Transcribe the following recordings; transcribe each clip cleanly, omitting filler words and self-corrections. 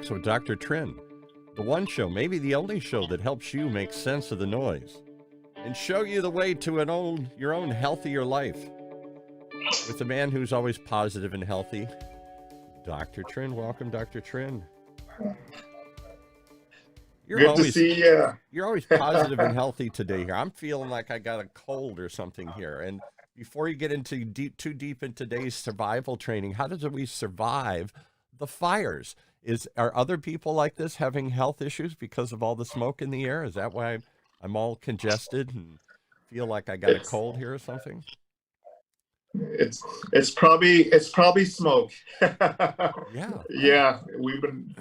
So Dr. Trinh, the one show, maybe the only show that helps you make sense of the noise and show you the way to your own healthier life with a man who's always positive and healthy, Dr. Trinh. Welcome, Dr. Trinh. Good to see you. You're always positive and healthy today here. I'm feeling like I got a cold or something here. And before you get into too deep in today's survival training, how do we survive the fires? Are other people like this having health issues because of all the smoke in the air? Is that why I'm all congested and feel like I got a cold here or something? It's probably smoke. Yeah. We've been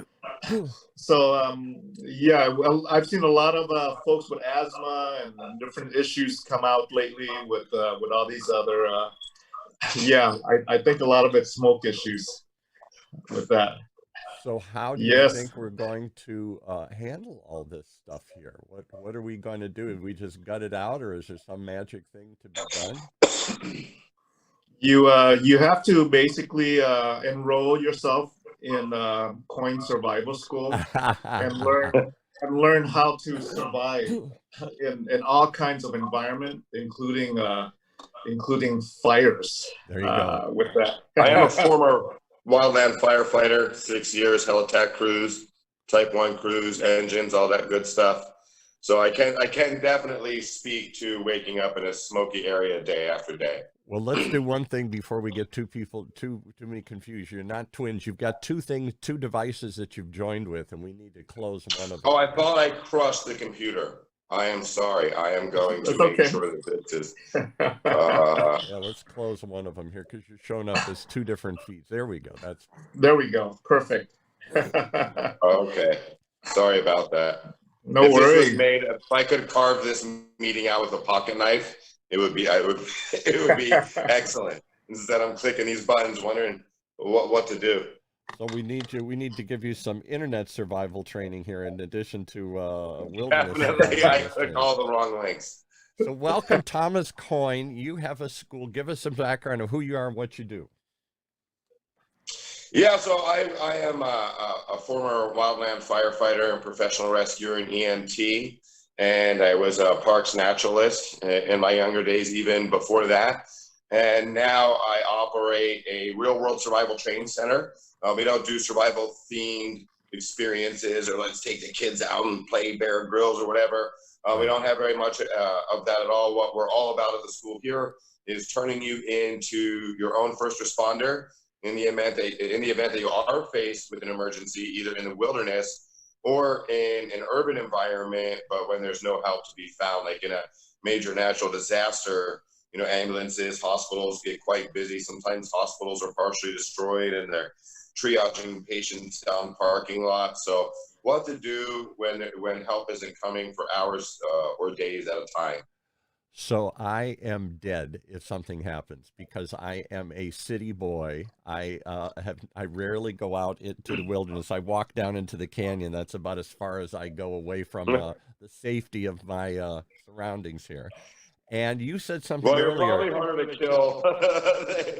well, I've seen a lot of folks with asthma and different issues come out lately with all these other I think a lot of it's smoke issues with that. So how do you think we're going to handle all this stuff here? What are we going to do? Do we just gut it out, or is there some magic thing to be done? You have to basically enroll yourself in COYNE survival school and learn how to survive in all kinds of environment, including fires. There you go. With that, I am a former wildland firefighter, 6 years, helitac crews, type 1 crews, engines, all that good stuff. So I can definitely speak to waking up in a smoky area day after day. Well, let's do one thing before we get too many confused. You're not twins. You've got two devices that you've joined with, and we need to close one of them. Oh, I thought I crushed the computer. I am sorry. I am going to make sure that this is. Yeah, let's close one of them here because you're showing up as two different feeds. There we go. There we go. Perfect. Okay. Sorry about that. No worries. If I could carve this meeting out with a pocket knife, it would be excellent. Instead, I'm clicking these buttons, wondering what to do. So we need to give you some internet survival training here, in addition to wilderness. Definitely, I clicked all the wrong links. So welcome, Thomas COYNE. You have a school. Give us some background of who you are and what you do. Yeah, so I am a former wildland firefighter and professional rescuer in EMT, and I was a parks naturalist in my younger days, even before that. And now I operate a real-world survival training center. We don't do survival-themed experiences or let's take the kids out and play Bear Grylls or whatever. We don't have very much of that at all. What we're all about at the school here is turning you into your own first responder in the event that you are faced with an emergency, either in the wilderness or in an urban environment, but when there's no help to be found, like in a major natural disaster. You know, ambulances, hospitals get quite busy. Sometimes hospitals are partially destroyed and they're triaging patients down parking lots. So what to do when help isn't coming for hours or days at a time. So I am dead if something happens because I am a city boy. I rarely go out into the wilderness. I walk down into the canyon. That's about as far as I go away from the safety of my surroundings here. And you said something earlier. Well, you're probably harder to kill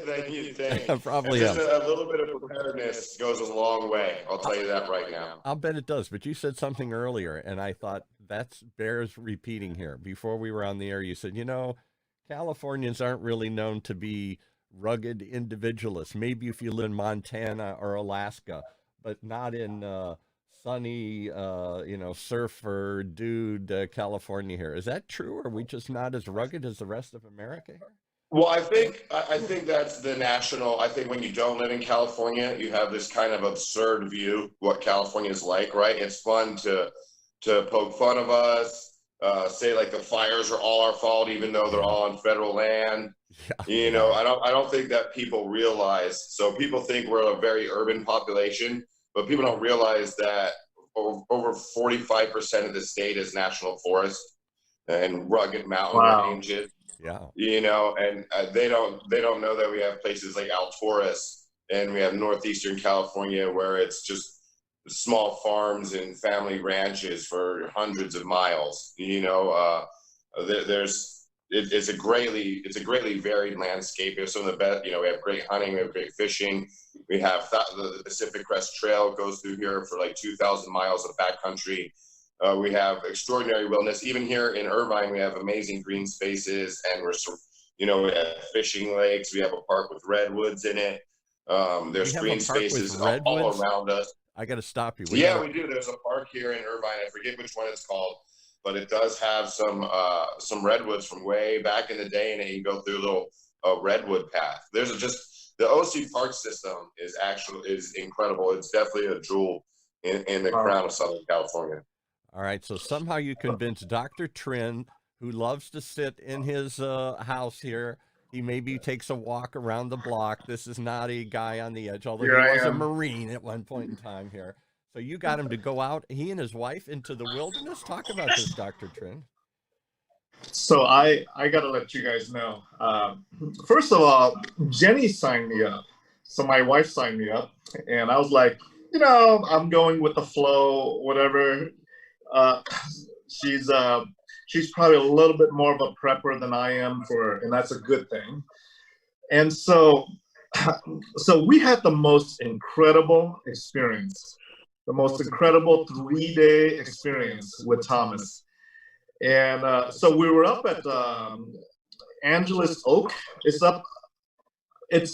than you think. Probably just a little bit of preparedness goes a long way. I'll tell you that right now. I'll bet it does. But you said something earlier, and I thought that bears repeating here. Before we were on the air, you said, Californians aren't really known to be rugged individualists. Maybe if you live in Montana or Alaska, but not in sunny, surfer dude California here. Is that true? Or are we just not as rugged as the rest of America here? Well, I think that's the national. I think when you don't live in California, you have this kind of absurd view what California is like, right? It's fun to poke fun of us, say like the fires are all our fault, even though they're all on federal land. Yeah. I don't think that people realize. So people think we're a very urban population. But people don't realize that over 45% of the state is national forest and rugged mountain ranges. Yeah. And they don't know that we have places like Alturas and we have northeastern California where it's just small farms and family ranches for hundreds of miles. There's it's a greatly varied landscape. We have some of the best, we have great hunting, we have great fishing. We have the Pacific Crest Trail goes through here for like 2,000 miles of backcountry. We have extraordinary wilderness. Even here in Irvine, we have amazing green spaces, and we have fishing lakes. We have a park with redwoods in it. There's green spaces all around us. I got to stop you. We do. There's a park here in Irvine. I forget which one it's called, but it does have some redwoods from way back in the day, and you go through a little redwood path. The OC Park system is incredible. It's definitely a jewel in the crown of Southern California. All right, so somehow you convinced Dr. Trinh, who loves to sit in his house here. He maybe takes a walk around the block. This is not a guy on the edge, although he was a Marine at one point in time here. So you got him to go out, he and his wife, into the wilderness. Talk about this, Dr. Trinh. So I got to let you guys know. First of all, Jenny signed me up. So my wife signed me up, and I was like, I'm going with the flow, whatever. She's probably a little bit more of a prepper than I am and that's a good thing. And so we had the most incredible experience, the most incredible 3-day experience with Thomas. And so we were up at Angeles Oak. It's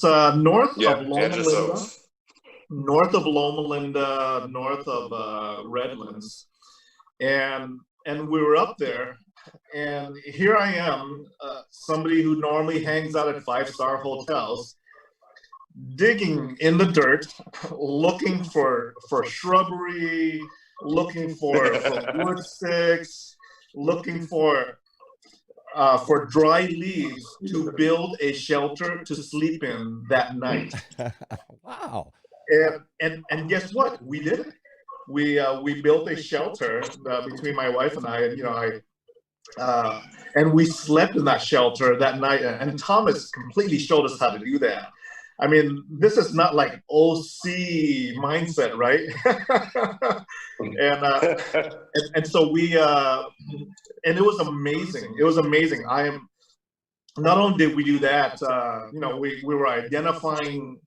north of Loma Linda, north of Redlands. And we were up there, and here I am, somebody who normally hangs out at 5-star hotels, digging in the dirt, looking for shrubbery, looking for wood sticks, looking for dry leaves to build a shelter to sleep in that night. Wow. And guess what? We did it. We built a shelter between my wife and I, and we slept in that shelter that night. And Thomas completely showed us how to do that. I mean, this is not like OC mindset, right? and so and it was amazing. It was amazing. Not only did we do that, we were identifying,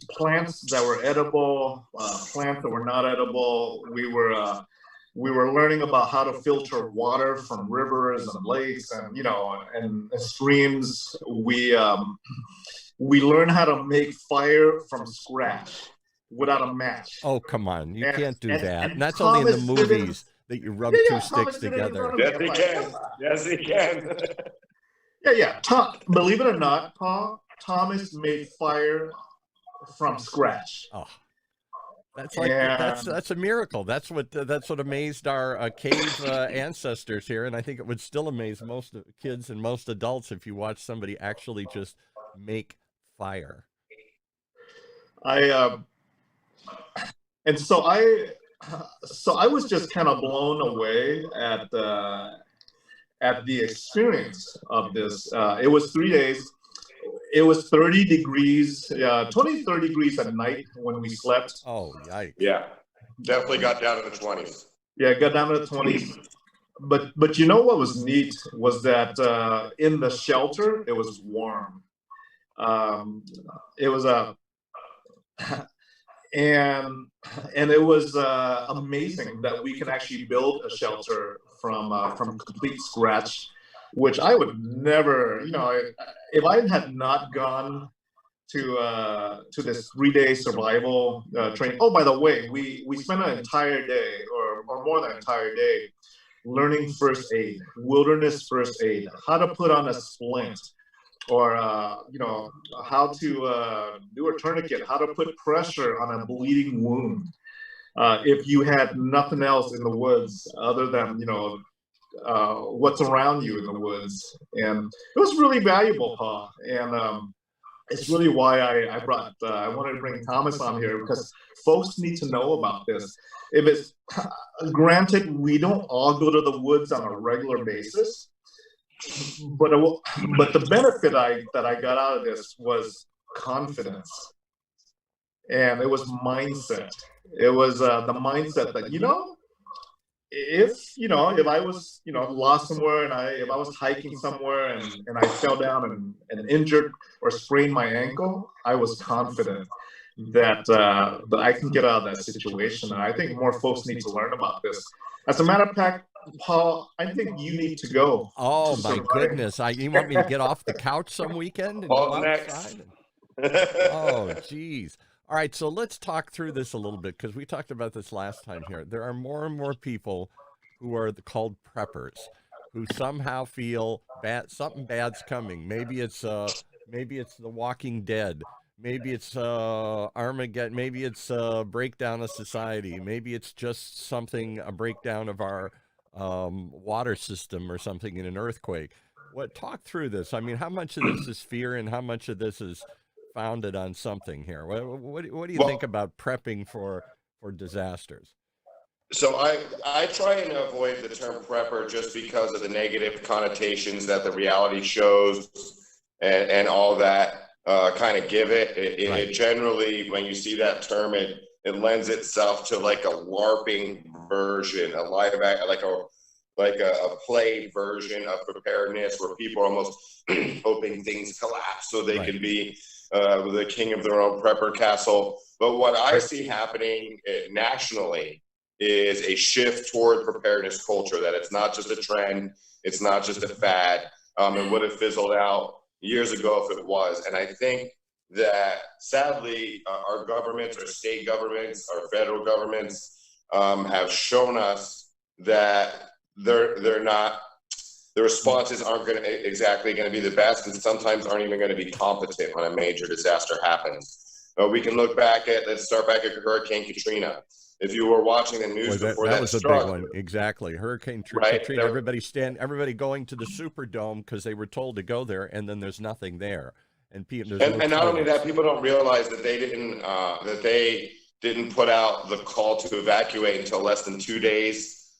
plants that were edible, plants that were not edible. We were learning about how to filter water from rivers and lakes and streams. We learned how to make fire from scratch without a match. Oh, come on. You can't do that. And that's only in the movies that you rub two sticks together. Yes, he can. Yes, he can. Yeah. Believe it or not, Thomas made fire from scratch. Oh, that's like that's a miracle. That's what amazed our cave ancestors here, and I think it would still amaze most kids and most adults if you watch somebody actually just make fire. So I was just kind of blown away at the experience of this. It was 3 days. It was 30 degrees, 30 degrees at night when we slept. Oh, yikes. Yeah, definitely got down to the 20s. Yeah, it got down to the 20s. But you know what was neat was that in the shelter, it was warm. It was and it was amazing that we can actually build a shelter from complete scratch, which I would never, if I had not gone to this 3-day survival training. Oh, by the way, we spent an entire day or more than an entire day learning first aid, wilderness first aid, how to put on a splint, or how to do a tourniquet, how to put pressure on a bleeding wound. If you had nothing else in the woods other than what's around you in the woods, and it was really valuable, Paul. And it's really why I wanted to bring Thomas on here, because folks need to know about this. If it's granted, we don't all go to the woods on a regular basis, but the benefit that I got out of this was confidence, and it was mindset. It was the mindset that if I was, lost somewhere, and if I was hiking somewhere and I fell down and injured or sprained my ankle, I was confident that I can get out of that situation. And I think more folks need to learn about this. As a matter of fact, Paul, I think you need to go. Oh to my survive. goodness. You want me to get off the couch some weekend and go outside? Oh, geez. All right, so let's talk through this a little bit, because we talked about this last time here. There are more and more people who are called preppers, who somehow feel something bad's coming. Maybe it's The Walking Dead. Maybe it's Armageddon. Maybe it's a breakdown of society. Maybe it's just a breakdown of our water system or something in an earthquake. Talk through this. I mean, how much of this is fear and how much of this is founded on something here? What do you think about prepping for disasters? So I try and avoid the term prepper just because of the negative connotations that the reality shows and all that kind of give it. It generally, when you see that term, it lends itself to like a LARPing version, like a played version of preparedness, where people are almost hoping things collapse so they can be the king of their own prepper castle. But what I see happening nationally is a shift toward preparedness culture, that it's not just a trend, it's not just a fad. It would have fizzled out years ago if it was. And I think that sadly, our governments, our state governments, our federal governments have shown us that they're not, the responses aren't exactly going to be the best, and sometimes aren't even going to be competent when a major disaster happens. We can let's start back at Hurricane Katrina. If you were watching the news before that was a big one. Exactly. Hurricane Katrina, everybody going to the Superdome because they were told to go there, and then there's nothing there. And not only that, people don't realize that they didn't put out the call to evacuate until less than 2 days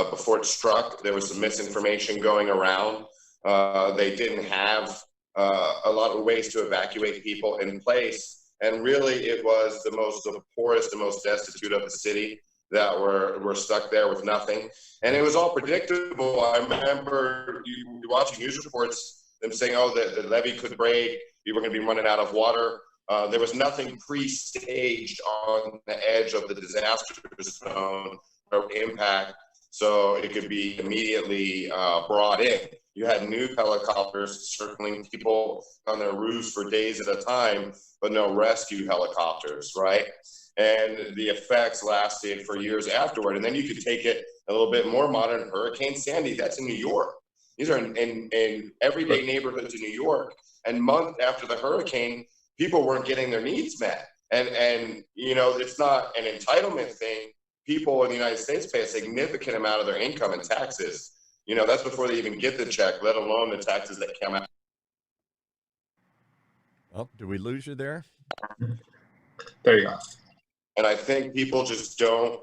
before it struck. There was some misinformation going around. They didn't have a lot of ways to evacuate people in place. And really, it was the poorest, the most destitute of the city that were stuck there with nothing. And it was all predictable. I remember you watching news reports, them saying, oh, the levee could break, we were going to be running out of water. There was nothing pre-staged on the edge of the disaster zone or impact, so it could be immediately brought in. You had new helicopters circling people on their roofs for days at a time, but no rescue helicopters, right? And the effects lasted for years afterward. And then you could take it a little bit more modern. Hurricane Sandy, that's in New York. These are in everyday neighborhoods in New York. And months after the hurricane, people weren't getting their needs met. And it's not an entitlement thing. People in the United States pay a significant amount of their income in taxes. That's before they even get the check, let alone the taxes that come out. Oh, do we lose you there? There you go. And I think people just don't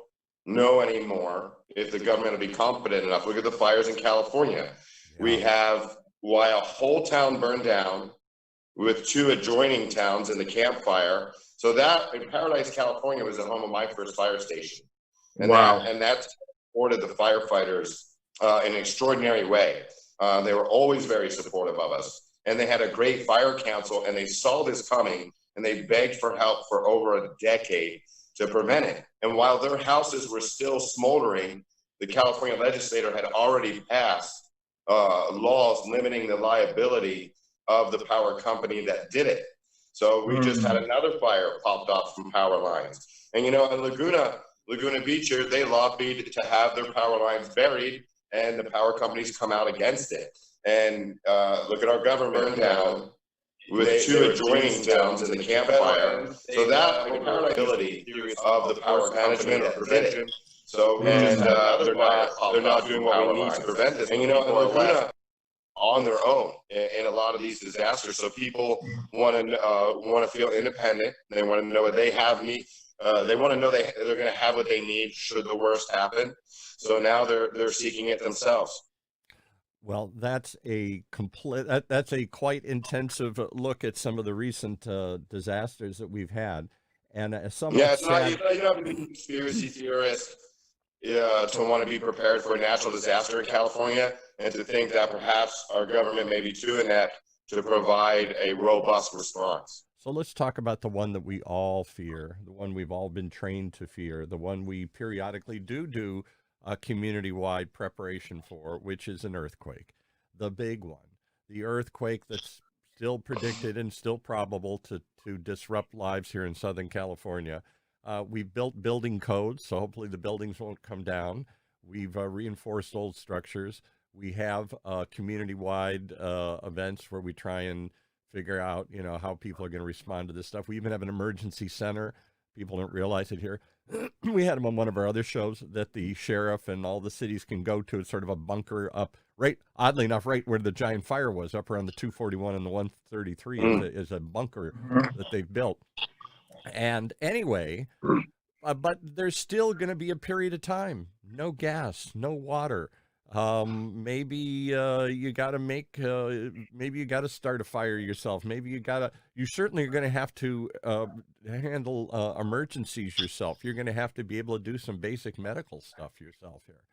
know anymore if the government will be competent enough. Look at the fires in California. Yeah. We have, while a whole town burned down with 2 adjoining towns in the campfire. So that in Paradise, California was the home of my first fire station. And wow. that supported the firefighters in an extraordinary way. They were always very supportive of us. And they had a great fire council, and they saw this coming, and they begged for help for over a decade to prevent it. And while their houses were still smoldering, the California legislature had already passed laws limiting the liability of the power company that did it. So we just had another fire popped off from power lines. And in Laguna Beach, they lobbied to have their power lines buried, and the power companies come out against it. And look at our government now with 2 adjoining towns in the campfire. So that the accountability of the power management or prevention. So they're not doing what we need to prevent this. And Laguna on their own in a lot of these disasters. So people want to feel independent. They want to know what they have need. They want to know they're going to have what they need should the worst happen. So now they're seeking it themselves. Well, that's a quite intensive look at some of the recent disasters that we've had, and someone you don't have to be a conspiracy theorist. to want to be prepared for a natural disaster in California, and to think that perhaps our government may be too inept to provide a robust response. So let's talk about the one that we all fear, the one we've all been trained to fear, the one we periodically do a community-wide preparation for, which is an earthquake, the big one, the earthquake that's still predicted and still probable to disrupt lives here in Southern California. We've built building codes, so hopefully the buildings won't come down. We've reinforced old structures. We have community-wide events where we try and figure out, how people are going to respond to this stuff. We even have an emergency center. People don't realize it here. We had them on one of our other shows that the sheriff and all the cities can go to. It's sort of a bunker up, right, oddly enough, right where the giant fire was, up around the 241 and the 133 is a bunker that they've built. And anyway, but there's still going to be a period of time. No gas, no water. Maybe you got to maybe you got to start a fire yourself. Maybe you certainly are going to have to handle emergencies yourself. You're going to have to be able to do some basic medical stuff yourself here.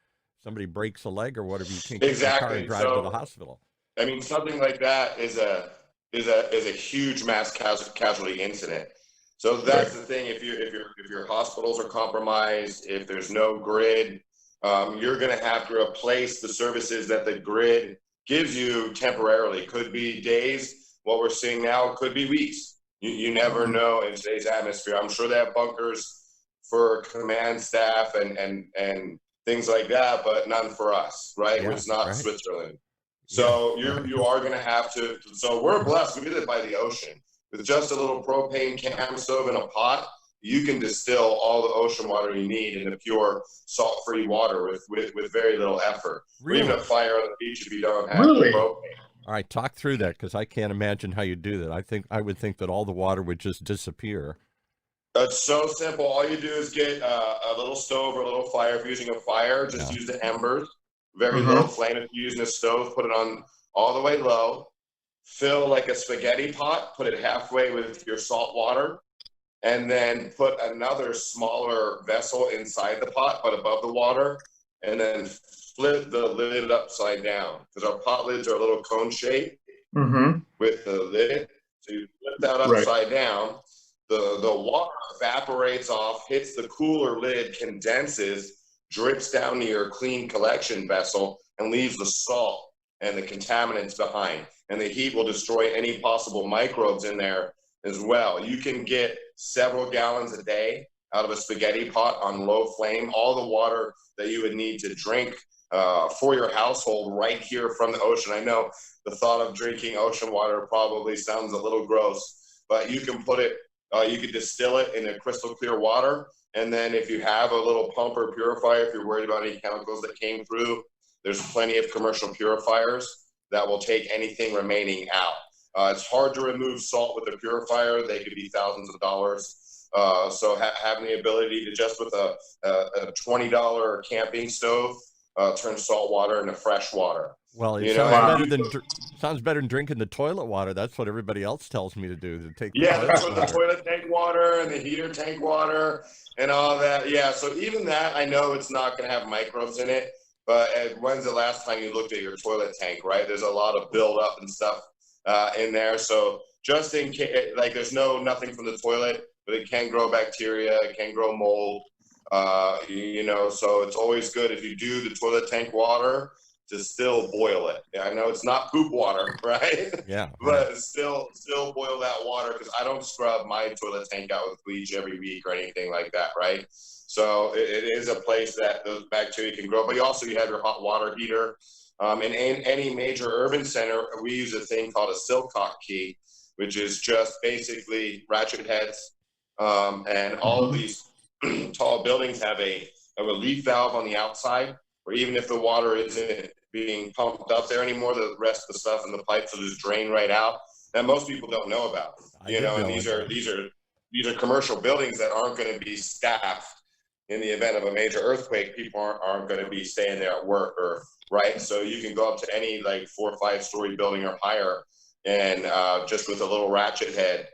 Somebody breaks a leg or whatever, you can't get in the car and drive to the hospital. I mean, something like that is a huge mass casualty incident. So that's the thing. If your hospitals are compromised, if there's no grid, you're going to have to replace the services that the grid gives you temporarily. Could be days. What we're seeing now could be weeks. You never know in today's atmosphere. I'm sure they have bunkers for command staff and things like that, but none for us, right? Yeah, it's not right. Switzerland. So you are going to have to. So we're blessed. We live by the ocean. With just a little propane camp stove and a pot, you can distill all the ocean water you need into pure salt-free water with very little effort. Really? Or even a fire on the beach if you don't have Really? propane. All right, talk through that, because I can't imagine how you do that. I would think that all the water would just disappear. It's so simple. All you do is get a little stove or a little fire. If you're using a fire, just use the embers. Very low flame. If you're using a stove, put it on all the way low. Fill like a spaghetti pot, put it halfway with your salt water, and then put another smaller vessel inside the pot, but above the water, and then flip the lid upside down, because our pot lids are a little cone shape with the lid. So you flip that upside down, the water evaporates off, hits the cooler lid, condenses, drips down to your clean collection vessel, and leaves the salt and the contaminants behind. And the heat will destroy any possible microbes in there as well. You can get several gallons a day out of a spaghetti pot on low flame, all the water that you would need to drink for your household right here from the ocean. I know the thought of drinking ocean water probably sounds a little gross, but you can put it, you can distill it in a crystal clear water. And then if you have a little pump or purifier, if you're worried about any chemicals that came through, there's plenty of commercial purifiers that will take anything remaining out. It's hard to remove salt with a purifier. They could be thousands of dollars. So having the ability to just with a $20 camping stove, turn salt water into fresh water. Well, it sounds better than drinking the toilet water. That's what everybody else tells me to do. To take that's what the toilet tank water and the heater tank water and all that. Yeah, so even that, I know it's not going to have microbes in it. But when's the last time you looked at your toilet tank, right? There's a lot of buildup and stuff in there. So just in case, like there's nothing from the toilet, but it can grow bacteria, it can grow mold, so it's always good if you do the toilet tank water to still boil it. I know it's not poop water, right? Yeah. But still boil that water, because I don't scrub my toilet tank out with bleach every week or anything like that, right? So it is a place that those bacteria can grow. But you have your hot water heater. In any major urban center, we use a thing called a silcock key, which is just basically ratchet heads. And all of these tall buildings have a relief valve on the outside, where even if the water isn't being pumped up there anymore, the rest of the stuff in the pipes will just drain right out. That most people don't know about. And these are commercial buildings that aren't going to be staffed. In the event of a major earthquake, people aren't going to be staying there at work, right? So you can go up to any like 4 or 5 story building or higher and just with a little ratchet head,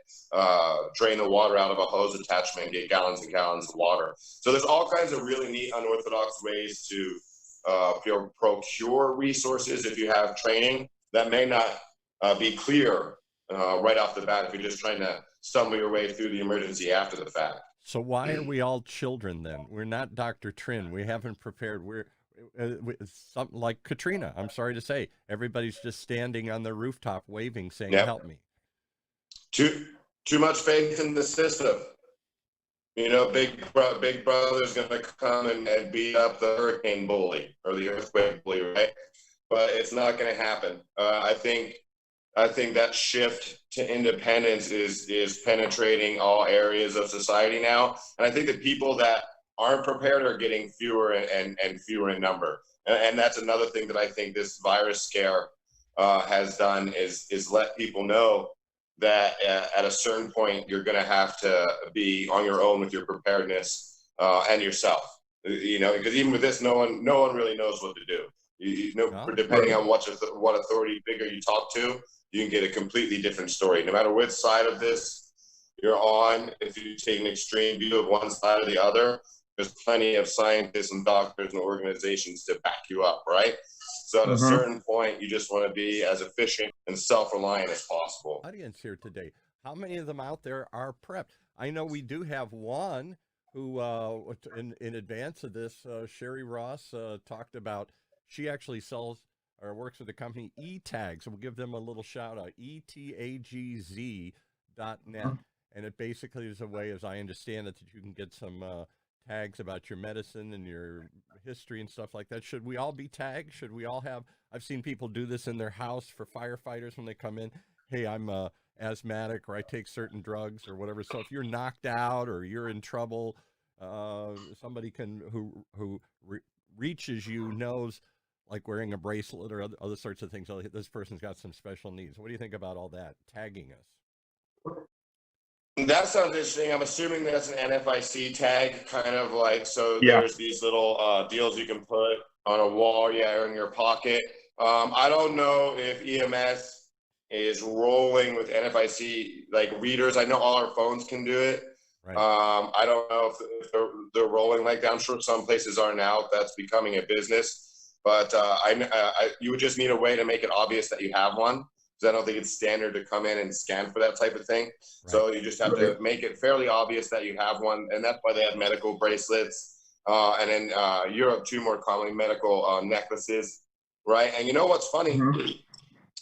drain the water out of a hose attachment and get gallons and gallons of water. So there's all kinds of really neat unorthodox ways to procure resources if you have training that may not be clear right off the bat if you're just trying to stumble your way through the emergency after the fact. So why are we all children then? We're not Dr. Trinh. We haven't prepared. We're something like Katrina. I'm sorry to say, everybody's just standing on the rooftop waving, saying, Yep. help me. Too much faith in the system. You know, Big Brother's going to come and beat up the hurricane bully or the earthquake bully, right? But it's not going to happen. I think that shift to independence is penetrating all areas of society now, and I think that people that aren't prepared are getting fewer and fewer in number. And that's another thing that I think this virus scare has done is let people know that at a certain point you're going to have to be on your own with your preparedness and yourself. You know, because even with this, no one really knows what to do. You know, depending on what authority figure you talk to, you can get a completely different story. No matter which side of this you're on, if you take an extreme view of one side or the other, there's plenty of scientists and doctors and organizations to back you up, right? So at a certain point, you just want to be as efficient and self-reliant as possible. Audience here today, how many of them out there are prepped? I know we do have one who, in advance of this, Sherry Ross talked about, she actually sells or works with the company Etag. So we'll give them a little shout out, etagz.net. And it basically is a way, as I understand it, that you can get some tags about your medicine and your history and stuff like that. Should we all be tagged? Should we all have, I've seen people do this in their house for firefighters when they come in. Hey, I'm asthmatic, or I take certain drugs or whatever. So if you're knocked out or you're in trouble, somebody can who reaches you knows, like wearing a bracelet or other sorts of things. Oh, this person's got some special needs. What do you think about all that, tagging us? That sounds interesting. I'm assuming that's an NFIC tag, kind of like, so there's these little deals you can put on a wall, or in your pocket. I don't know if EMS is rolling with NFIC like readers. I know all our phones can do it. Right. I don't know if they're rolling like that. I'm sure some places are now. That's becoming a business. But you would just need a way to make it obvious that you have one. Because I don't think it's standard to come in and scan for that type of thing. Right. So you just have to make it fairly obvious that you have one. And that's why they have medical bracelets. And in Europe, too, more commonly, medical necklaces. Right. And you know what's funny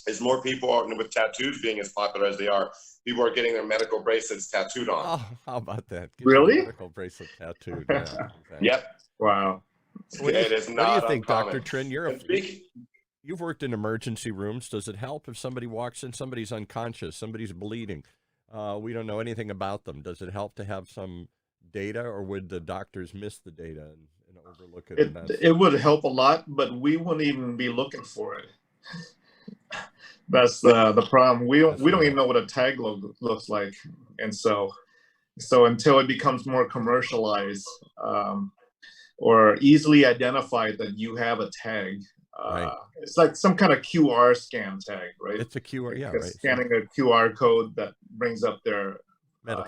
is more people are, with tattoos being as popular as they are, people are getting their medical bracelets tattooed on. Oh, how about that? Get really? Medical bracelet tattooed. Yeah, exactly. Yep. Wow. What do you think, Dr. Trinh? You've worked in emergency rooms. Does it help if somebody walks in, somebody's unconscious, somebody's bleeding? We don't know anything about them. Does it help to have some data, or would the doctors miss the data and overlook it? It would help a lot, but we wouldn't even be looking for it. That's the problem. We don't even know what a tag looks like, and so until it becomes more commercialized or easily identified that you have a tag. Right. It's like some kind of QR scan tag, right? It's a QR, right. Scanning a QR code that brings up their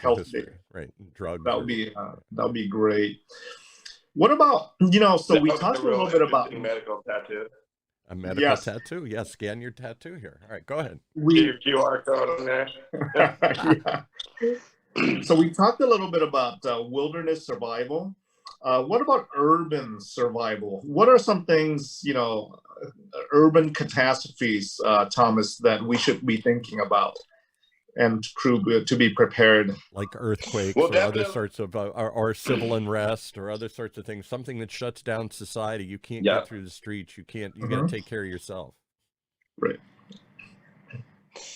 health history, data. Right? Drugs. That would be great. What about, so we talked a little bit about medical tattoo. A medical tattoo, yes. Scan your tattoo here. All right, go ahead. Your QR code in there. So we talked a little bit about wilderness survival. What about urban survival? What are some things, urban catastrophes, Thomas, that we should be thinking about and to be prepared? Like earthquakes or other sorts of, or civil unrest or other sorts of things, something that shuts down society. You can't get through the streets. You got to take care of yourself. Right.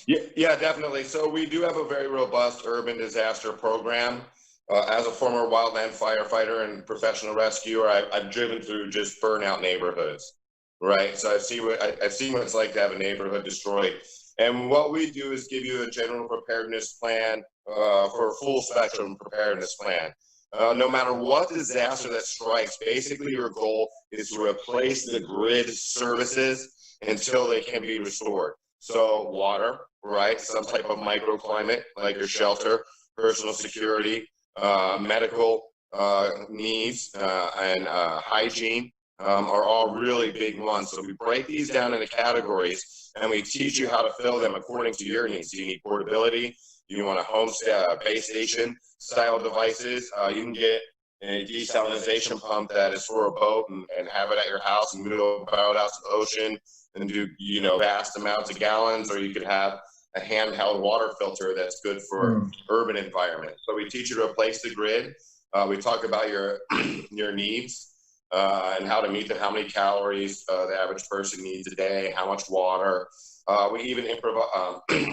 Yeah, definitely. So we do have a very robust urban disaster program. As a former wildland firefighter and professional rescuer, I've driven through just burnout neighborhoods, right? So I've seen what it's like to have a neighborhood destroyed. And what we do is give you a general preparedness plan for a full spectrum preparedness plan. No matter what disaster that strikes, basically your goal is to replace the grid services until they can be restored. So water, right? Some type of microclimate, like your shelter, personal security, medical needs, and hygiene are all really big ones. So we break these down into categories, and we teach you how to fill them according to your needs. Do you need portability? Do you want a home base station style devices? You can get a desalination pump that is for a boat and have it at your house and move a boat out to the ocean and do, vast amounts of gallons, or you could have a handheld water filter that's good for urban environment. So we teach you to replace the grid. We talk about your needs and how to meet them, how many calories the average person needs a day, how much water. We even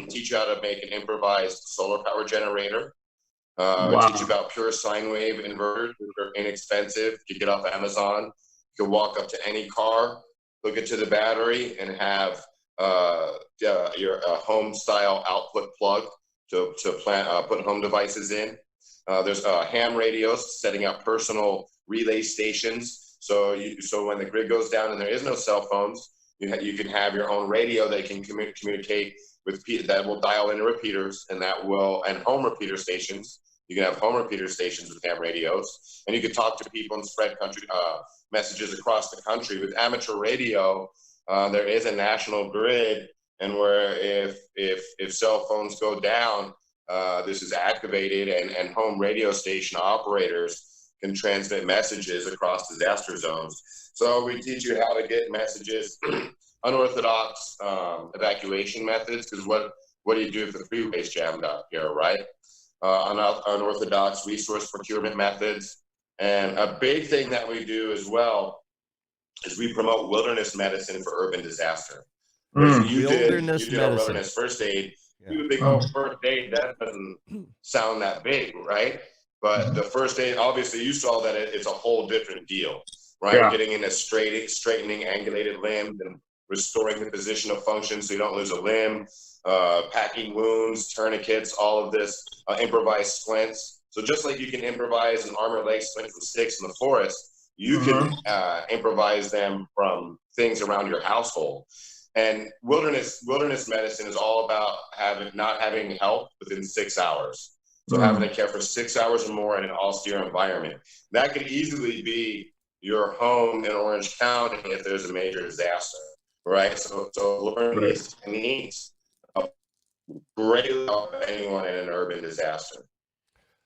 teach you how to make an improvised solar power generator. We teach you about pure sine wave inverters, which are inexpensive. You get off Amazon. You can walk up to any car, hook it to the battery, and have your home style output plug to put home devices in. There's ham radios, setting up personal relay stations. So when the grid goes down and there is no cell phones, you can have your own radio that can communicate with that will dial into repeaters, and home repeater stations. You can have home repeater stations with ham radios, and you can talk to people and spread messages across the country. With amateur radio, there is a national grid, and where if cell phones go down, this is activated, and home radio station operators can transmit messages across disaster zones. So we teach you how to get messages, unorthodox evacuation methods, because what do you do if the freeway's jammed up here, right? Unorthodox resource procurement methods. And a big thing that we do as well is we promote wilderness medicine for urban disaster. You did a wilderness first aid. Yeah. You would think, first aid, that doesn't sound that big, right? But the first aid, obviously you saw that it's a whole different deal, right? Yeah. Getting into straightening angulated limbs and restoring the position of function so you don't lose a limb, packing wounds, tourniquets, all of this, improvised splints. So just like you can improvise an arm or leg splint from sticks in the forest, you can improvise them from things around your household. And wilderness medicine is all about not having help within 6 hours. So having to care for 6 hours or more in an austere environment. That could easily be your home in Orange County if there's a major disaster, right? So learn these techniques greatly help anyone in an urban disaster.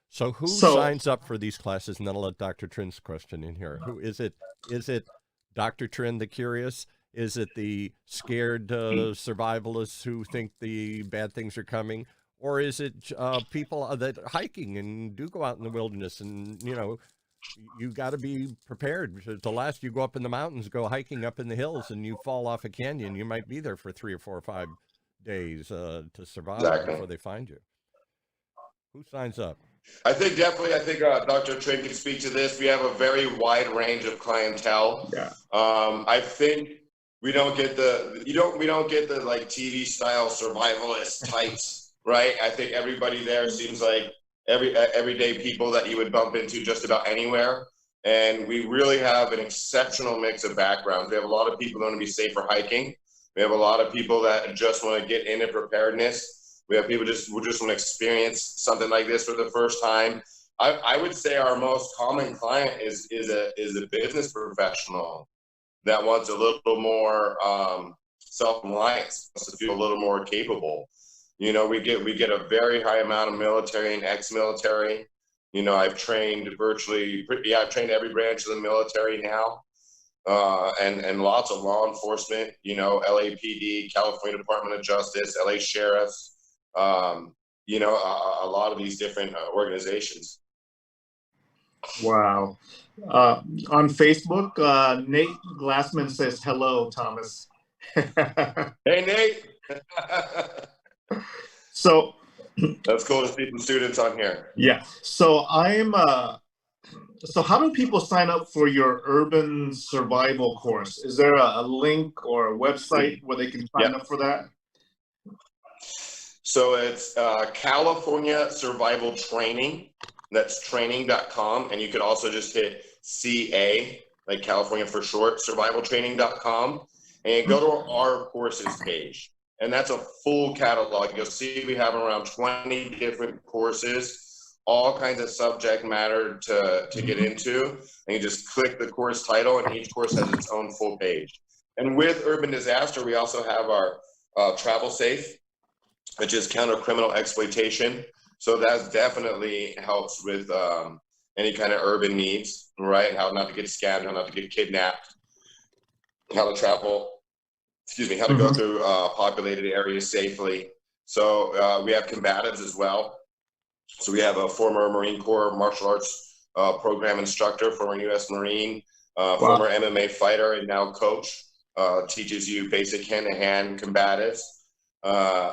So who signs up for these classes? And then I'll let Dr. Trin's question in here. Who is it? Is it Dr. Trin, the curious? Is it the scared survivalists who think the bad things are coming? Or is it people that hiking and do go out in the wilderness? And, you got to be prepared. The last you go up in the mountains, go hiking up in the hills, and you fall off a canyon, you might be there for 3 or 4 or 5 days to survive before they find you. Who signs up? I think Dr. Trinh can speak to this. We have a very wide range of clientele. Yeah. I think we don't get the like TV style survivalist types, right? I think everybody there seems like everyday people that you would bump into just about anywhere. And we really have an exceptional mix of backgrounds. We have a lot of people who want to be safer hiking. We have a lot of people that just want to get into preparedness. We have people who just want to experience something like this for the first time. I would say our most common client is a business professional that wants a little more self-reliance, wants to feel a little more capable. We get a very high amount of military and ex-military. I've trained I've trained every branch of the military now, and lots of law enforcement. LAPD, California Department of Justice, LA sheriffs. A lot of these different organizations. Wow. On Facebook, Nate Glassman says, "Hello, Thomas." Hey, Nate. So that's cool to see some students on here. Yeah. So so how do people sign up for your urban survival course? Is there a link or a website where they can sign up for that? So it's California Survival Training. That's training.com. And you could also just hit CA, like California for short, survivaltraining.com. And go to our courses page. And that's a full catalog. You'll see we have around 20 different courses, all kinds of subject matter to get into. And you just click the course title, and each course has its own full page. And with urban disaster, we also have our travel safe, which is counter criminal exploitation. So that definitely helps with any kind of urban needs, right? How not to get scammed, how not to get kidnapped, how to travel, how to go through populated areas safely. So we have combatives as well. So we have a former Marine Corps martial arts program instructor, former U.S. Marine, former MMA fighter, and now coach, teaches you basic hand-to-hand combatives.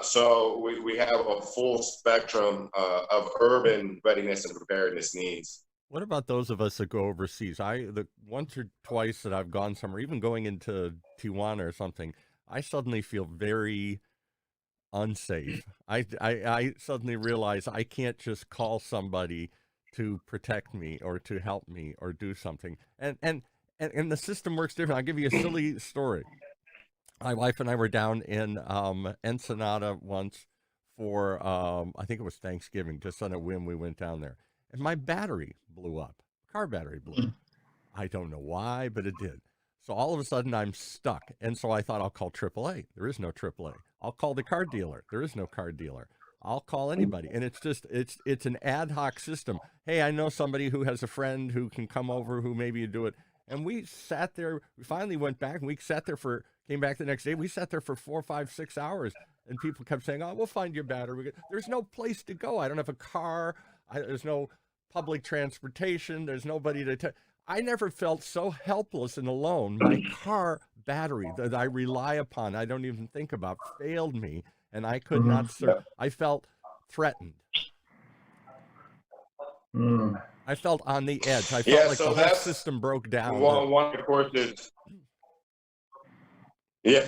So we have a full spectrum of urban readiness and preparedness needs. What about those of us that go overseas? The once or twice that I've gone somewhere, even going into Tijuana or something, I suddenly feel very unsafe. I suddenly realize I can't just call somebody to protect me or to help me or do something. And the system works different. I'll give you a silly story. My wife and I were down in Ensenada once for, I think it was Thanksgiving, just on a whim we went down there. And my battery blew up. Car battery blew up. I don't know why, but it did. So all of a sudden I'm stuck. And so I thought, I'll call AAA. There is no AAA. I'll call the car dealer. There is no car dealer. I'll call anybody. And it's just, it's an ad hoc system. Hey, I know somebody who has a friend who can come over, who maybe do it. And we sat there, we finally went back, and we sat there came back the next day. We sat there for 4, 5, 6 hours. And people kept saying, oh, we'll find your battery. There's no place to go. I don't have a car. There's no public transportation. There's nobody to I never felt so helpless and alone. My car battery that I rely upon, I don't even think about, failed me, and I could not serve. I felt threatened. I felt on the edge. I felt like the whole system broke down. One of the courses. Yeah.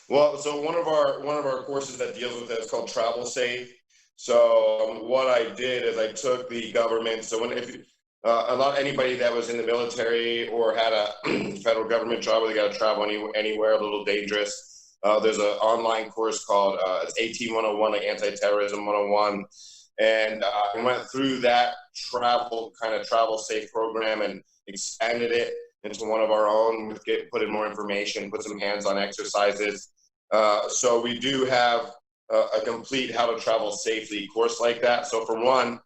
Well, so one of our courses that deals with that is called Travel Safe. So what I did is I took the government. So anybody that was in the military or had a federal government job where they got to travel anywhere, a little dangerous. There's an online course called it's AT 101, like Anti-Terrorism 101. And I went through that travel safe program and expanded it into one of our own, put in more information, put some hands-on exercises. So we do have a complete how to travel safely course like that. So for one,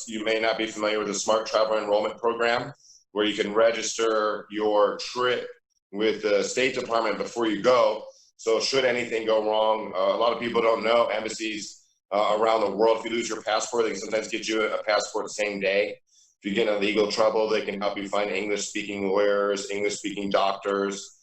you may not be familiar with the Smart Travel Enrollment Program, where you can register your trip with the State Department before you go. So should anything go wrong, a lot of people don't know, embassies around the world, if you lose your passport, they can sometimes get you a passport the same day. If you get in legal trouble, they can help you find English-speaking lawyers, English-speaking doctors.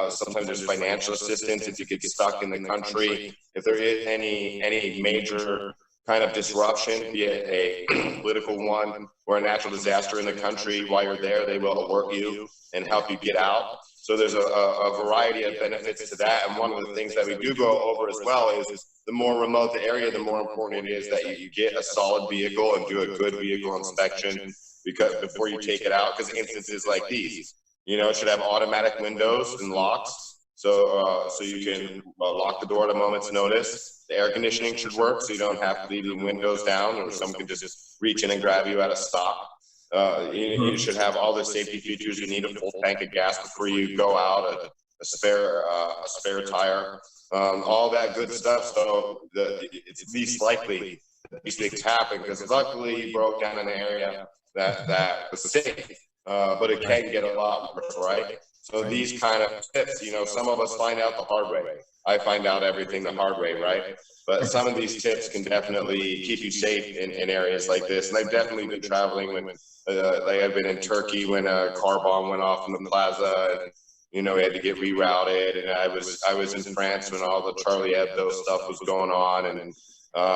Sometimes there's financial assistance if you get stuck in the country. If there is any major kind of disruption, be it a political one or a natural disaster in the country, while you're there, they will alert you and help you get out. So there's a variety of benefits to that. And one of the things that we do go over as well is the more remote the area, the more important it is that you get a solid vehicle and do a good vehicle inspection because before you take it out, because instances like these, it should have automatic windows and locks. So you can lock the door at a moment's notice. The air conditioning should work, so you don't have to leave the windows down or someone can just reach in and grab you at a stop. You should have all the safety features you need, a full tank of gas before you go out, a spare tire, all that good stuff. So it's least likely that these things happen because luckily you broke down in an area that was safe, but it can get a lot worse, right? So these kind of tips, some of us find out the hard way. I find out everything the hard way, right? But some of these tips can definitely keep you safe in areas like this. And I've definitely been traveling when, like I've been in Turkey when a car bomb went off in the plaza, and we had to get rerouted. And I was in France when all the Charlie Hebdo stuff was going on, and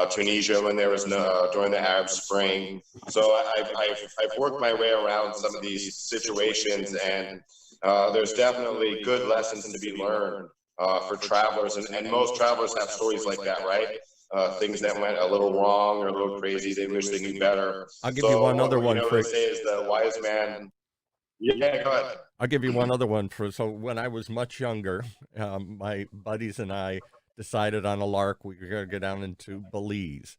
Tunisia when there was during the Arab Spring. So I've worked my way around some of these situations, and there's definitely good lessons to be learned for travelers, and most travelers have stories like that, right? Things that went a little wrong or a little crazy, they wish they knew better. I'll give you one other one. They say is the wise man. Yeah, go ahead. I'll give you one other one. So when I was much younger, my buddies and I decided on a lark we were going to go down into Belize,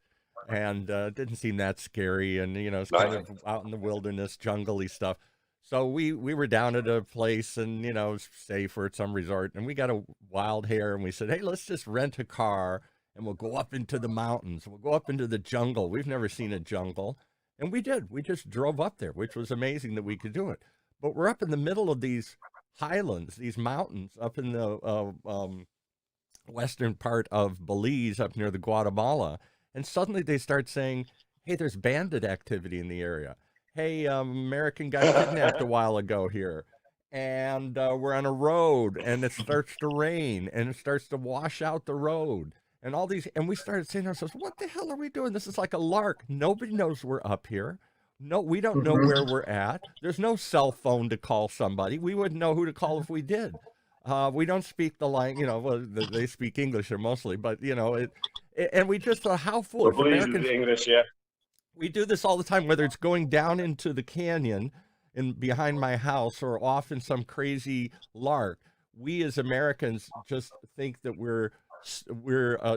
and it didn't seem that scary, and it's kind of out in the wilderness, jungly stuff. So we were down at a place, and safe or at some resort, and we got a wild hare, and we said, hey, let's just rent a car and we'll go up into the mountains. We'll go up into the jungle. We've never seen a jungle. And we did. We just drove up there, which was amazing that we could do it. But we're up in the middle of these highlands, these mountains up in the western part of Belize, up near the Guatemala. And suddenly they start saying, hey, there's bandit activity in the area. Hey, American got kidnapped a while ago here. And we're on a road, and it starts to rain, and it starts to wash out the road. And all these, and we started saying to ourselves, what the hell are we doing? This is like a lark. Nobody knows we're up here. No, we don't know where we're at. There's no cell phone to call somebody. We wouldn't know who to call if we did. We don't speak the language, well, they speak English here mostly, but and we just thought, how foolish. Americans, English, yeah. We do this all the time, whether it's going down into the canyon and behind my house or off in some crazy lark. We as Americans just think that we're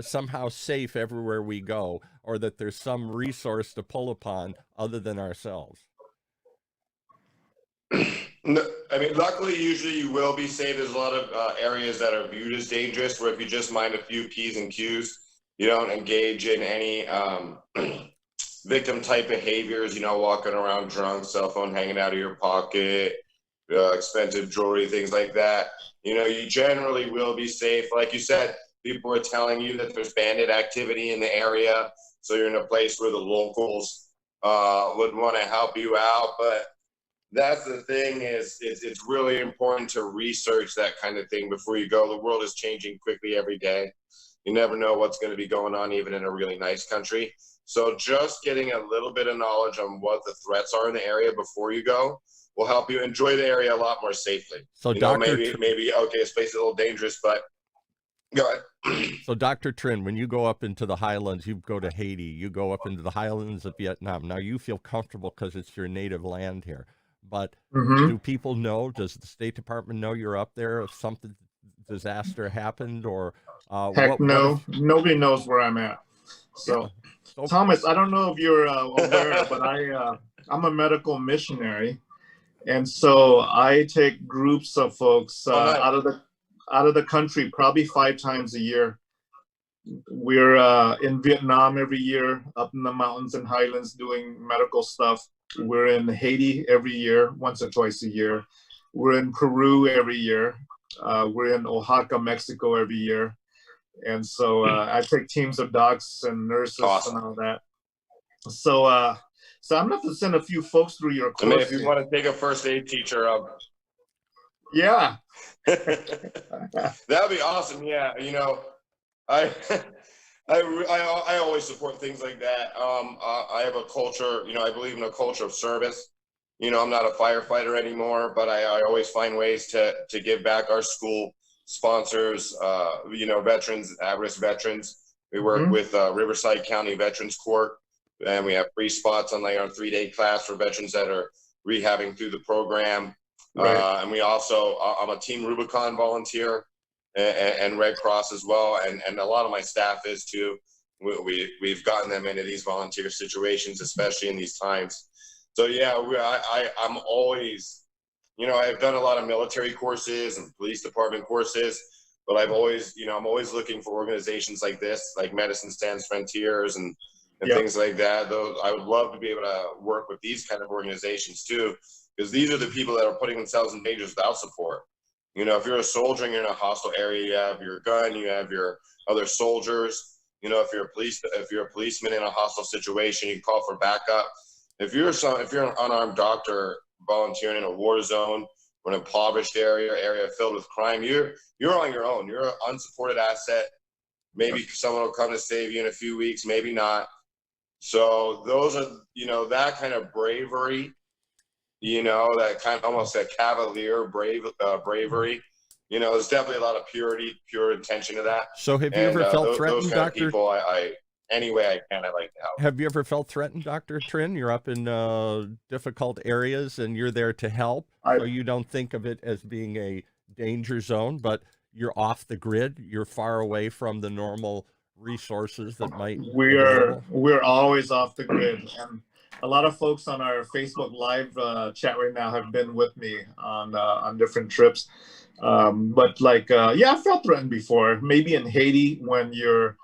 somehow safe everywhere we go, or that there's some resource to pull upon other than ourselves. No, I mean, luckily, usually you will be safe. There's a lot of areas that are viewed as dangerous, where if you just mind a few P's and Q's, you don't engage in any victim type behaviors, walking around drunk, cell phone hanging out of your pocket, expensive jewelry, things like that. You generally will be safe. Like you said, people are telling you that there's bandit activity in the area, so you're in a place where the locals would want to help you out. But that's the thing, is it's really important to research that kind of thing before you go. The world is changing quickly every day. You never know what's going to be going on, even in a really nice country. So just getting a little bit of knowledge on what the threats are in the area before you go will help you enjoy the area a lot more safely. So maybe, okay, this place is a little dangerous, but go ahead. So Dr. Trinh, when you go up into the highlands, you go to Haiti, you go up into the highlands of Vietnam. Now you feel comfortable because it's your native land here. But do people know, does the State Department know you're up there if something disaster happened, or heck no, nobody knows where I'm at. So Thomas, I don't know if you're aware, but I'm a medical missionary, and so I take groups of folks out of the country probably 5 times a year. We're in Vietnam every year, up in the mountains and highlands doing medical stuff. We're in Haiti every year, once or twice a year. We're in Peru every year. We're in Oaxaca, Mexico every year. And so I take teams of docs and nurses and all that. So I'm gonna have to send a few folks through your course. I mean, if you want to take a first aid teacher up. Yeah. That'd be awesome. Yeah. I always support things like that. I have a culture, I believe in a culture of service. I'm not a firefighter anymore, but I always find ways to give back. Our school sponsors, veterans, at-risk veterans. We work with Riverside County Veterans Court, and we have free spots on our 3-day class for veterans that are rehabbing through the program. Right. And we also, I'm a Team Rubicon volunteer and Red Cross as well, and a lot of my staff is too. We've gotten them into these volunteer situations, especially in these times. So yeah, I'm always, I've done a lot of military courses and police department courses, but I'm always looking for organizations like this, like Medicine Sans Frontiers and things like that. Though I would love to be able to work with these kind of organizations too, because these are the people that are putting themselves in danger without support. If you're a soldier and you're in a hostile area, you have your gun, you have your other soldiers. If you're a policeman in a hostile situation, you call for backup. If you're an unarmed doctor volunteering in a war zone or an impoverished area filled with crime, you're on your own. You're an unsupported asset. Maybe someone will come to save you in a few weeks, maybe not. So those are, that kind of bravery, that kind of almost a cavalier bravery. There's definitely a lot of pure intention to that. So have you ever felt threatened, those Doctor? People, any way I can, I like to help. Have you ever felt threatened, Dr. Trinh? You're up in difficult areas and you're there to help. So you don't think of it as being a danger zone, but you're off the grid, you're far away from the normal resources that might we're always off the grid, and a lot of folks on our Facebook Live chat right now have been with me on different trips. But like, yeah, I felt threatened before. Maybe in Haiti, when you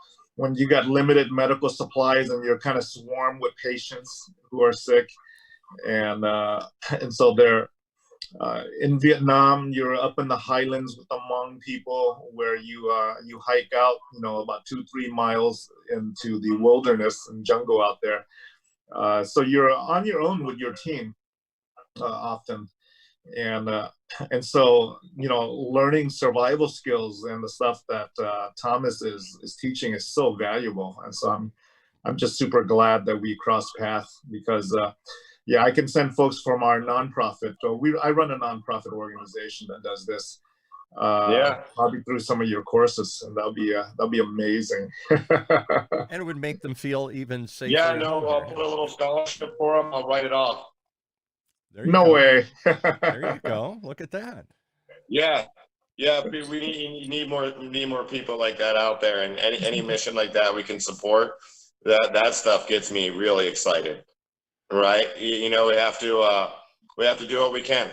got limited medical supplies and you're kind of swarmed with patients who are sick, and so they're in Vietnam, you're up in the highlands with the Hmong people, where you hike out, about 2-3 miles into the wilderness and jungle out there. So you're on your own with your team often, and so learning survival skills and the stuff that Thomas is teaching is so valuable. And so I'm just super glad that we crossed paths, because yeah, I can send folks from our nonprofit. I run a nonprofit organization that does this. Probably through some of your courses, and that'll be amazing. And it would make them feel even safer. Yeah, no, I'll put a little scholarship for them. I'll write it off. No way. There you go. Look at that. Yeah, we need more people like that out there, and any mission like that we can support. That stuff gets me really excited. Right? We have to do what we can.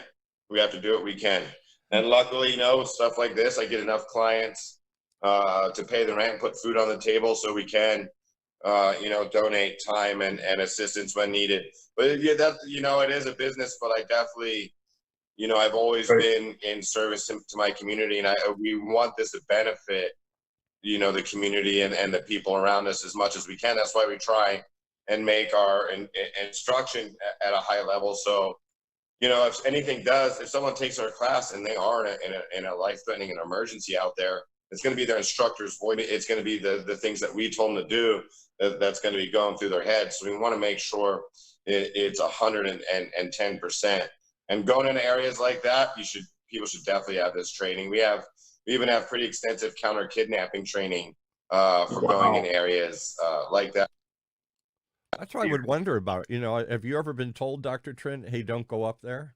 We have to do what we can. And luckily, stuff like this, I get enough clients to pay the rent and put food on the table, so we can, donate time and assistance when needed. But yeah, it is a business, but I definitely, I've always been in service to my community, and we want this to benefit, the community and the people around us as much as we can. That's why we try and make our instruction at a high level. So, if someone takes our class and they are in a life-threatening emergency out there, it's going to be their instructor's voice. It's going to be the things that we told them to do that's going to be going through their heads. So we want to make sure it's 110%. And going into areas like that, people should definitely have this training. We even have pretty extensive counter-kidnapping training for going in areas like that. That's what I would wonder about. Have you ever been told, Dr. Trinh, hey, don't go up there?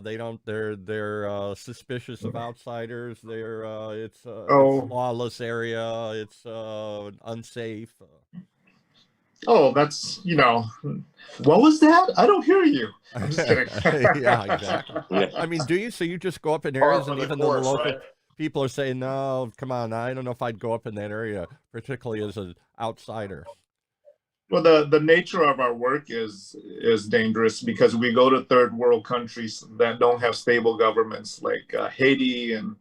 They're suspicious of outsiders. It's a lawless area. It's unsafe. Oh, that's, what was that? I don't hear you. I'm just kidding. Yeah, exactly. Yeah. I mean, do you? So you just go up in areas, and even though the local people are saying, no, come on, I don't know if I'd go up in that area, particularly as an outsider. Well, the nature of our work is dangerous, because we go to third world countries that don't have stable governments, like Haiti and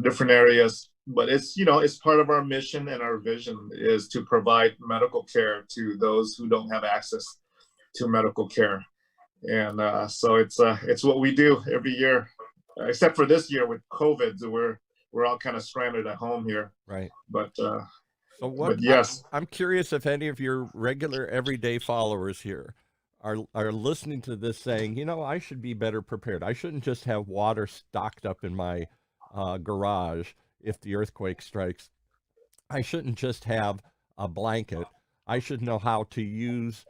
different areas. But it's part of our mission, and our vision is to provide medical care to those who don't have access to medical care. And so it's what we do every year, except for this year with COVID. We're all kind of stranded at home here. Right. But but yes, I'm curious if any of your regular everyday followers here are listening to this saying, I should be better prepared. I shouldn't just have water stocked up in my garage if the earthquake strikes. I shouldn't just have a blanket. I should know how to use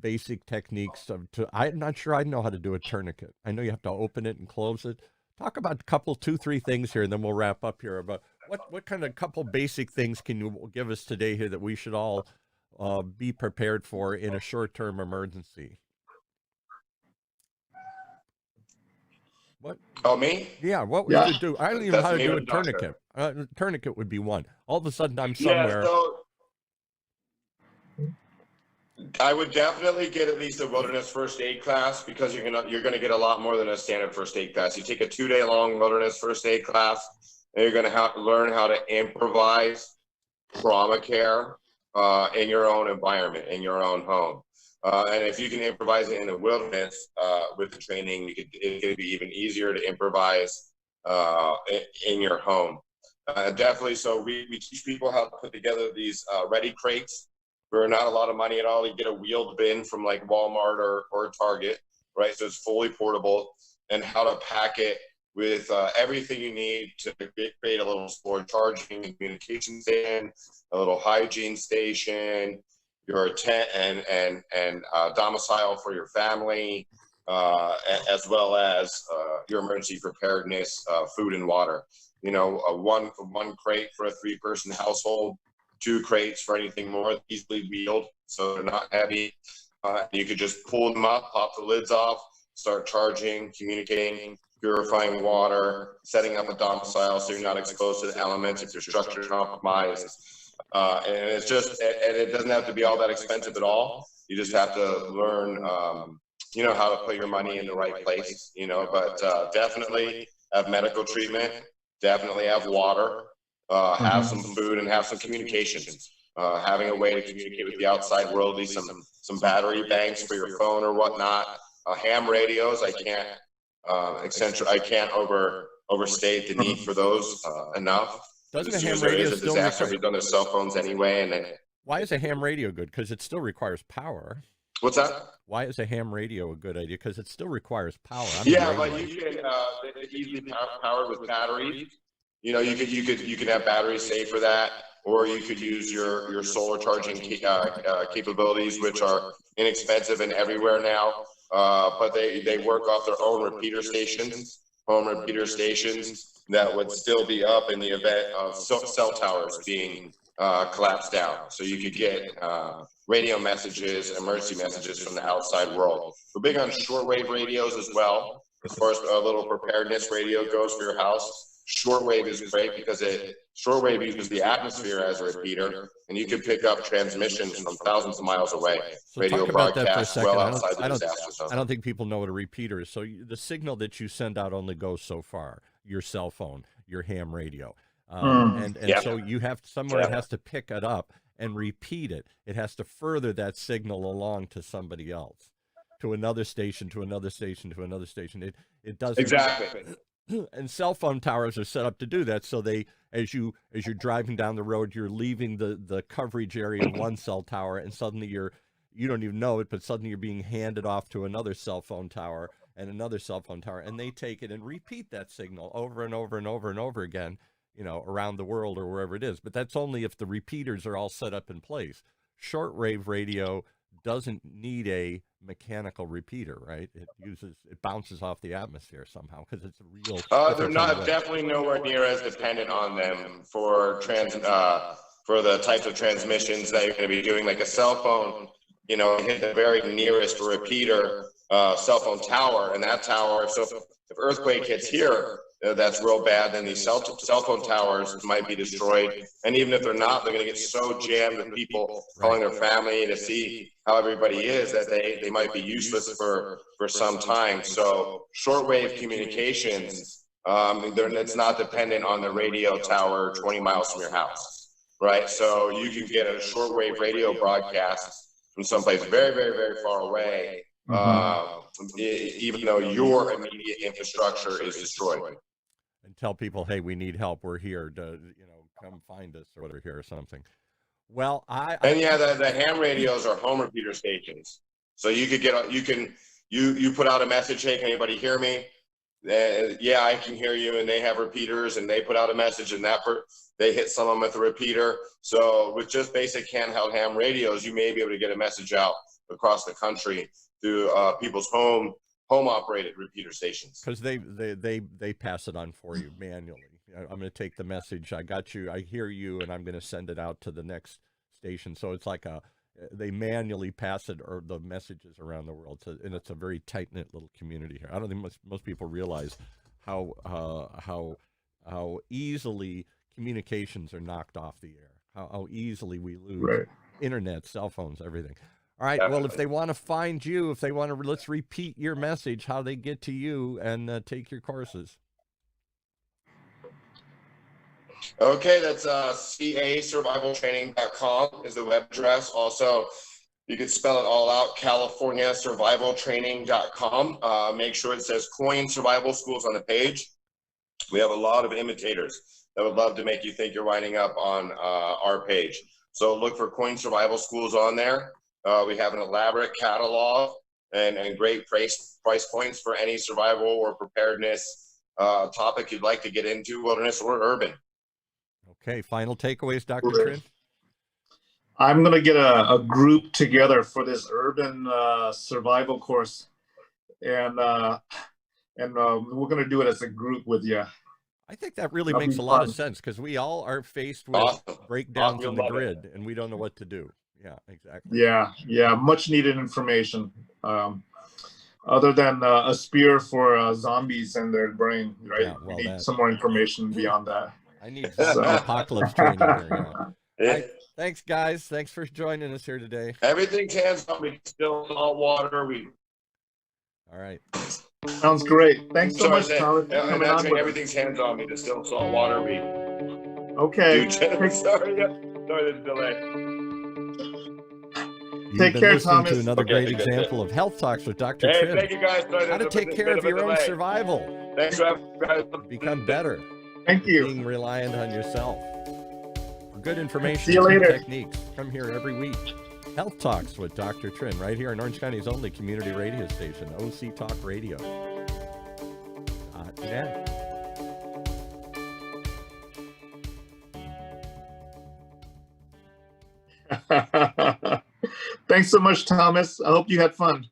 basic techniques I'm not sure I know how to do a tourniquet. I know you have to open it and close it. Talk about a couple, 2-3 things here, and then we'll wrap up here. But what kind of couple basic things can you give us today here that we should all be prepared for in a short-term emergency? What? Oh, me? Yeah, what would you do? I don't even know how to do a tourniquet. Tourniquet would be one. All of a sudden, I'm somewhere. Yeah, so I would definitely get at least a wilderness first aid class, because you're gonna get a lot more than a standard first aid class. You take a 2-day long wilderness first aid class, and you're gonna have to learn how to improvise trauma care in your own environment, in your own home. And if you can improvise it in the wilderness with the training, it's going to be even easier to improvise in your home. Definitely. So we teach people how to put together these ready crates for not a lot of money at all. You get a wheeled bin from like Walmart or Target, right? So it's fully portable, and how to pack it with everything you need to create a little storage, charging and communication station, a little hygiene station, your tent and domicile for your family, as well as your emergency preparedness, food and water. you know, one crate for a 3-person household, 2 crates for anything more, easily wheeled, so they're not heavy. You could just pull them up, pop the lids off, start charging, communicating, purifying water, setting up a domicile so you're not exposed to the elements if your structure is compromised. And it's just, and it doesn't have to be all that expensive at all. You just have to learn, you know, how to put your money in the right place, you know, but definitely have medical treatment, definitely have water, have some food, and have some communications. Having a way to communicate with the outside world, some battery banks for your phone or whatnot. Ham radios, I can't overstate the need for those enough. Doesn't a ham radio still disaster, we've done their cell phones anyway, and then, why is a ham radio good? Because it still requires power. What's that? Why is a ham radio a good idea? Because it still requires power. Yeah, but you can easily powered with batteries. You know, you could have batteries saved for that, or you could use your solar charging capabilities, which are inexpensive and everywhere now. But they work off their own repeater stations, home repeater stations that would still be up in the event of cell towers being collapsed down. So you could get radio messages, emergency messages from the outside world. We're big on shortwave radios as well. As far as a little preparedness radio goes for your house, shortwave is great because shortwave uses the atmosphere as a repeater, and you can pick up transmissions from thousands of miles away. So radio talk about that for a broadcasts second. well outside the disaster zone. I don't think people know what a repeater is. So the signal that you send out only goes so far. Your cell phone, your ham radio, and so you have somewhere it has to pick it up and repeat it. It has to further that signal along to somebody else, to another station, to another station, to another station. It does exactly. And cell phone towers are set up to do that. So they, as you're driving down the road, you're leaving the coverage area of one cell tower, and suddenly you don't even know it, but suddenly you're being handed off to another cell phone tower and another cell phone tower, and they take it and repeat that signal over and over and over and over again, you know, around the world or wherever it is. But that's only if the repeaters are all set up in place. Shortwave radio doesn't need a mechanical repeater, right? It bounces off the atmosphere somehow because it's a real. They're not definitely nowhere near as dependent on them for the types of transmissions that you're going to be doing. Like a cell phone, you know, hit the very nearest repeater cell phone tower, and that tower. So if earthquake hits here, that's real bad. Then these cell phone towers might be destroyed, and even if they're not, they're going to get so jammed with people calling their family to see how everybody is that they might be useless for some time. So shortwave communications, it's not dependent on the radio tower 20 miles from your house, right? So you can get a shortwave radio broadcast from someplace very, very, very far away, even though your immediate infrastructure is destroyed. And tell people, hey, we need help. We're here to, you know, come find us or whatever here or something. Well, the ham radios are home repeater stations. So you could you put out a message, hey, can anybody hear me? Yeah, I can hear you. And they have repeaters, and they put out a message, and they hit someone with a repeater. So with just basic handheld ham radios, you may be able to get a message out across the country through people's home operated repeater stations, because they pass it on for you manually. I'm going to take the message, I got you, I hear you, and I'm going to send it out to the next station. So it's like they manually pass it, or the messages around the world. And it's a very tight-knit little community here. I don't think most people realize how easily communications are knocked off the air, how easily we lose internet, cell phones, everything. All right. Well, if they want to find you, let's repeat your message, how they get to you and take your courses. Okay, that's casurvivaltraining.com is the web address. Also, you can spell it all out, californiasurvivaltraining.com. Make sure it says COYNE Survival Schools on the page. We have a lot of imitators that would love to make you think you're winding up on our page. So look for COYNE Survival Schools on there. We have an elaborate catalog and great price points for any survival or preparedness topic you'd like to get into, wilderness or urban. Okay, final takeaways, Dr. Trinh? I'm going to get a group together for this urban survival course, and we're going to do it as a group with you. I think that really That'll makes be a lot of fun. sense because we all are faced with Awesome. breakdowns You'll in the love it. grid and we don't know what to do. Yeah, exactly. Yeah, much needed information. Other than a spear for zombies in their brain, right? Yeah, well, we need that- some more information beyond that. I need zombie apocalypse training here. Yeah. All Yeah. right, thanks, guys. Thanks for joining us here today. Everything's hands on. We distill salt water. We All right. Sounds great. Thanks so much, Thomas, for and coming that's on right, with us. everything's hands on. We distill salt water. We Okay. do. Sorry, the delay. You've Take been care, listening to Thomas. another great Okay, good. example of Health Talks with Dr. Hey, Trinh. thank you guys. Sorry, How to there's a take bit care of a your own delay. survival. Thanks for having guys. Become better. Thank you. Being reliant on yourself. For good information See you and later. techniques, come here every week. Health Talks with Dr. Trinh, right here on Orange County's only community radio station, OC Talk Radio. .net. Thanks so much, Thomas. I hope you had fun.